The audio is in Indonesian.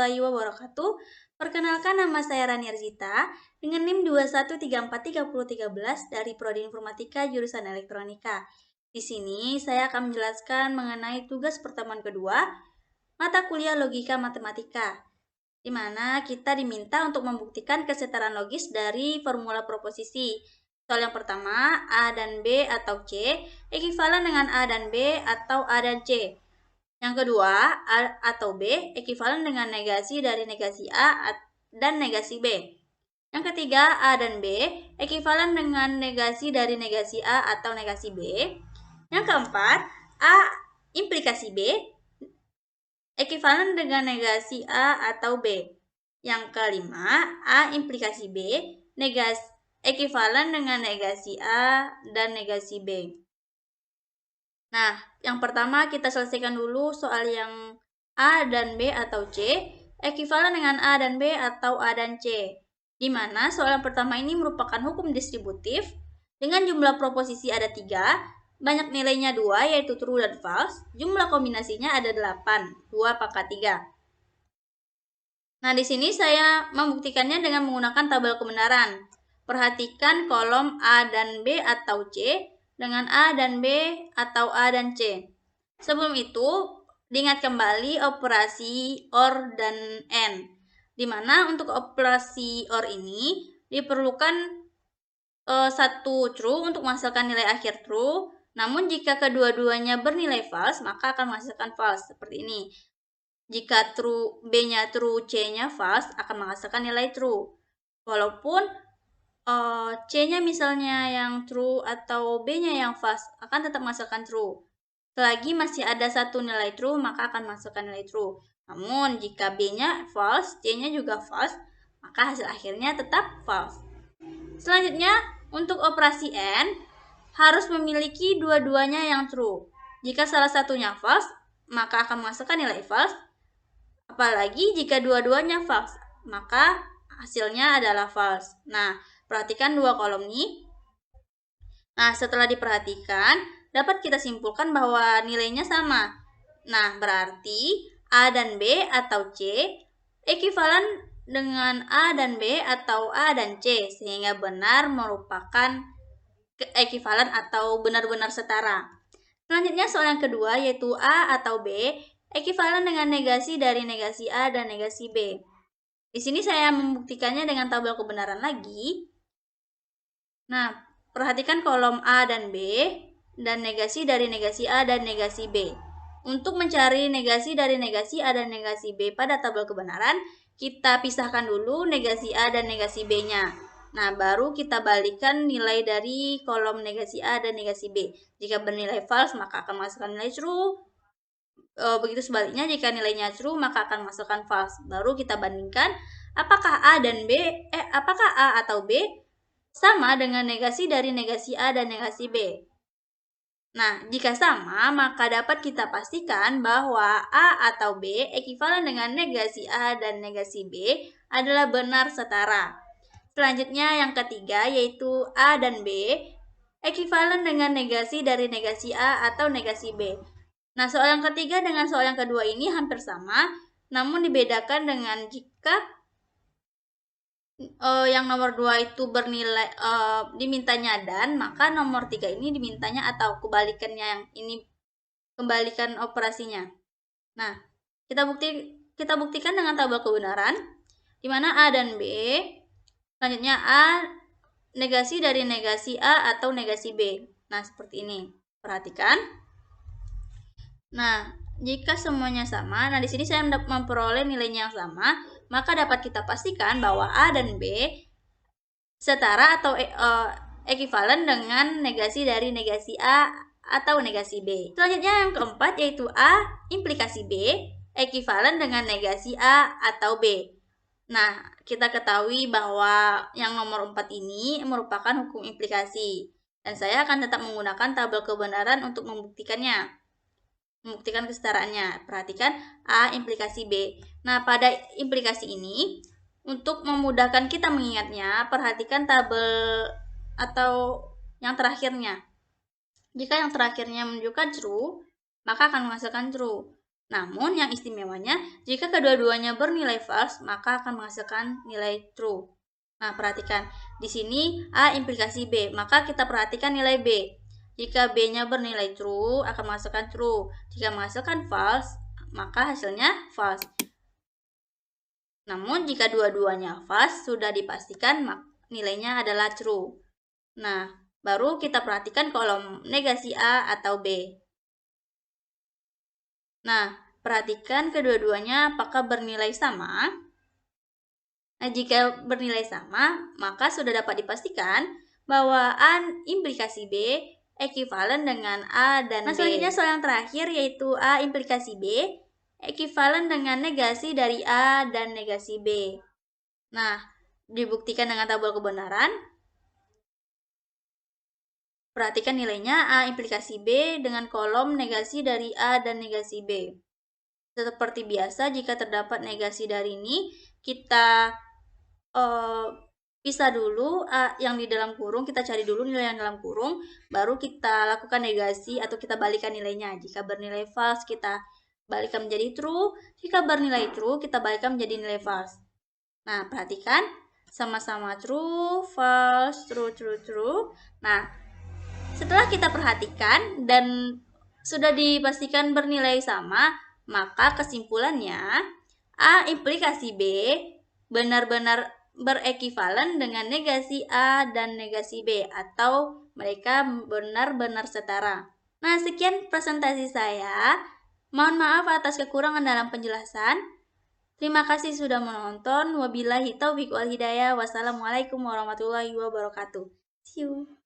warahmatullahi wabarakatuh. Perkenalkan, nama saya Rani Arzita dengan NIM 21343013 dari Prodi Informatika jurusan Elektronika. Di sini saya akan menjelaskan mengenai tugas pertemuan kedua mata kuliah Logika Matematika, di mana kita diminta untuk membuktikan kesetaraan logis dari formula proposisi. Soal yang pertama, A dan B atau C ekivalen dengan A dan B atau A dan C. Yang kedua, A atau B ekivalen dengan negasi dari negasi A dan negasi B. Yang ketiga, A dan B ekivalen dengan negasi dari negasi A atau negasi B. Yang keempat, A implikasi B ekivalen dengan negasi A atau B. Yang kelima, A implikasi B ekivalen dengan negasi A dan negasi B. Nah, yang pertama kita selesaikan dulu soal yang A dan B atau C ekivalen dengan A dan B atau A dan C, di mana soal yang pertama ini merupakan hukum distributif dengan jumlah proposisi ada 3, banyak nilainya 2 yaitu true dan false, jumlah kombinasinya ada 8, 2 pangkat 3. Nah, di sini saya membuktikannya dengan menggunakan tabel kebenaran. Perhatikan kolom A dan B atau C dengan A dan B atau A dan C. Sebelum itu, diingat kembali operasi OR dan AND, di mana untuk operasi OR ini diperlukan satu true untuk menghasilkan nilai akhir true, namun jika kedua-duanya bernilai false, maka akan menghasilkan false, seperti ini. Jika true B-nya true, C-nya false, akan menghasilkan nilai true. Walaupun C-nya misalnya yang true atau B-nya yang false, akan tetap menghasilkan true. Selagi masih ada satu nilai true, maka akan menghasilkan nilai true. Namun, jika B-nya false, C-nya juga false, maka hasil akhirnya tetap false. Selanjutnya, untuk operasi AND, harus memiliki dua-duanya yang true. Jika salah satunya false, maka akan menghasilkan nilai false. Apalagi jika dua-duanya false, maka hasilnya adalah false. Nah, perhatikan dua kolom ini. Nah, setelah diperhatikan, dapat kita simpulkan bahwa nilainya sama. Nah, berarti A dan B atau C ekivalen dengan A dan B atau A dan C, sehingga benar merupakan ekivalen atau benar-benar setara. Selanjutnya soal yang kedua, yaitu A atau B ekivalen dengan negasi dari negasi A dan negasi B. Di sini saya membuktikannya dengan tabel kebenaran lagi. Nah, perhatikan kolom A dan B dan negasi dari negasi A dan negasi B. Untuk mencari negasi dari negasi A dan negasi B pada tabel kebenaran, kita pisahkan dulu negasi A dan negasi B-nya. Nah, baru kita balikan nilai dari kolom negasi A dan negasi B. Jika bernilai false, maka akan menghasilkan nilai true. Begitu sebaliknya, jika nilainya true, maka akan menghasilkan false. Baru kita bandingkan apakah A atau B sama dengan negasi dari negasi A dan negasi B. Nah, jika sama, maka dapat kita pastikan bahwa A atau B ekivalen dengan negasi A dan negasi B adalah benar setara. Selanjutnya yang ketiga, yaitu A dan B ekivalen dengan negasi dari negasi A atau negasi B. Nah, soal yang ketiga dengan soal yang kedua ini hampir sama, namun dibedakan dengan jika yang nomor 2 itu bernilai dimintanya dan, maka nomor 3 ini dimintanya atau kebalikannya, yang ini kembalikan operasinya. Nah, kita buktikan dengan tabel kebenaran, di mana A dan B, selanjutnya A negasi dari negasi A atau negasi B. Nah, seperti ini. Perhatikan. Nah, jika semuanya sama, nah di sini saya memperoleh nilainya yang sama, maka dapat kita pastikan bahwa A dan B setara atau ekivalen dengan negasi dari negasi A atau negasi B. Selanjutnya yang keempat, yaitu A implikasi B ekivalen dengan negasi A atau B. Nah, kita ketahui bahwa yang nomor 4 ini merupakan hukum implikasi, dan saya akan tetap menggunakan tabel kebenaran untuk membuktikannya. Membuktikan kesetaraannya. Perhatikan A implikasi B. Nah, pada implikasi ini, untuk memudahkan kita mengingatnya, perhatikan tabel atau yang terakhirnya. Jika yang terakhirnya menunjukkan true, maka akan menghasilkan true. Namun yang istimewanya, jika kedua-duanya bernilai false, maka akan menghasilkan nilai true. Nah, perhatikan. Di sini A implikasi B, maka kita perhatikan nilai B. Jika B-nya bernilai true, akan menghasilkan true. Jika menghasilkan false, maka hasilnya false. Namun, jika dua-duanya false, sudah dipastikan nilainya adalah true. Nah, baru kita perhatikan kolom negasi A atau B. Nah, perhatikan kedua-duanya apakah bernilai sama. Nah, jika bernilai sama, maka sudah dapat dipastikan bahwa A implikasi B ekivalen dengan A dan B. Selanjutnya soal yang terakhir yaitu A implikasi B ekivalen dengan negasi dari A dan negasi B. Nah, dibuktikan dengan tabel kebenaran. Perhatikan nilainya A implikasi B dengan kolom negasi dari A dan negasi B. Seperti biasa, jika terdapat negasi dari ini, kita pisah dulu yang di dalam kurung, kita cari dulu nilai yang dalam kurung, baru kita lakukan negasi atau kita balikan nilainya. Jika bernilai false, kita balikan menjadi true. Jika bernilai true, kita balikan menjadi nilai false. Nah, perhatikan, sama-sama true, false, true, true, true. Nah, setelah kita perhatikan dan sudah dipastikan bernilai sama, maka kesimpulannya A implikasi B benar-benar berekivalen dengan negasi A dan negasi B atau mereka benar-benar setara. Nah, sekian presentasi saya. Mohon maaf atas kekurangan dalam penjelasan. Terima kasih sudah menonton. Wabillahi taufiq wal hidayah. Wassalamualaikum warahmatullahi wabarakatuh. See you.